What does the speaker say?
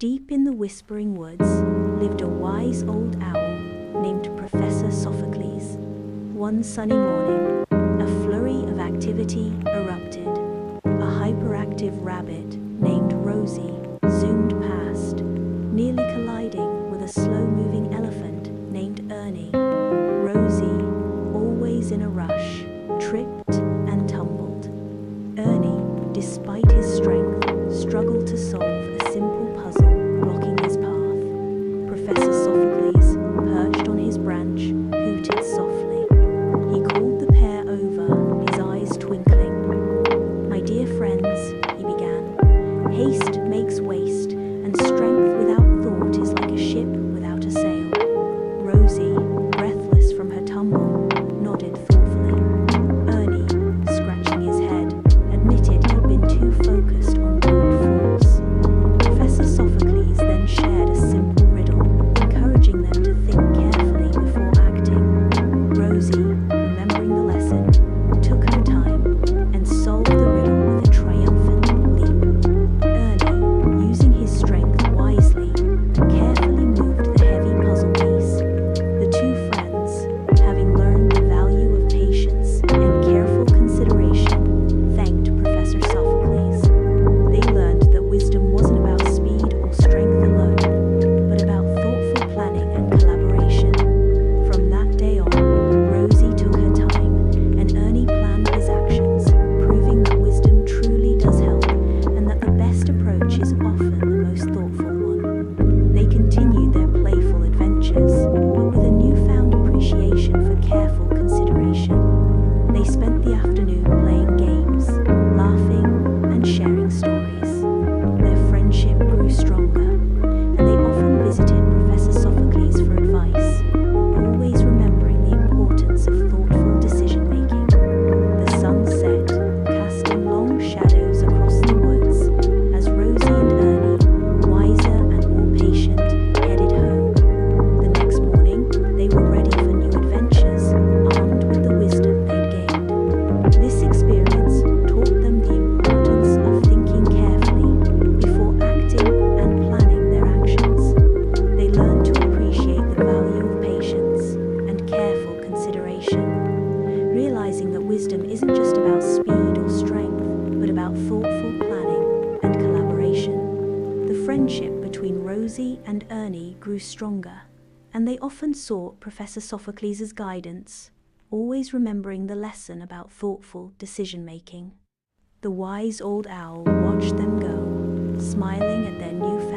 Deep in the whispering woods lived a wise old owl named Professor Sophocles. One sunny morning, a flurry of activity erupted. A hyperactive rabbit named Rosie zoomed past, nearly colliding with a slow-moving elephant named Ernie. Rosie, always in a rush, tripped and tumbled. Ernie, despite his strength, struggled to solve a simple puzzle blocking his path. Professor Sophocles, perched on his branch, hooted softly. He called the pair over, his eyes twinkling. "My dear friends," he began, "haste makes waste, and strength without thought is like a ship without a sail." Rosie, breathless from her tumble, nodded thoughtfully. Ernie, scratching his head, admitted he'd been too focused on brute force. Professor Sophocles then shared a simple riddle, encouraging them to think carefully before acting. Rosie, remembering the lesson, took her time and solved the riddle with a triumphant leap. Ernie, using his strength wisely, carefully moved the heavy puzzle piece. The two friends, having learned the value of patience and careful consideration, thanked Professor Sophocles. They learned that wisdom wasn't about speed or strength alone, but about thoughtful planning and collaboration. From that day on, Rosie took her time, and Ernie planned his actions, proving that wisdom truly does help, and that the best approach is often the most thoughtful one. They continued their playful adventures, but with a newfound appreciation for careful consideration. They spent the afternoon playing games, laughing, and sharing stories. Their friendship grew stronger, and they often visited Professor Sophocles for advice, always remembering the importance of thoughtful decision-making. The sun set, casting long shadows across the woods, as Rosie and Ernie, wiser and more patient, headed home. The next morning, they were ready for new adventures, armed with the wisdom they'd gained. This experience taught them the importance of thinking carefully before acting and planning their actions. They learned to appreciate the value of patience and careful consideration, realizing that wisdom isn't just about speed or strength, but about thoughtful planning and collaboration. The friendship between Rosie and Ernie grew stronger, and they often sought Professor Sophocles' guidance, always remembering the lesson about thoughtful decision-making. The wise old owl watched them go, smiling at their newfound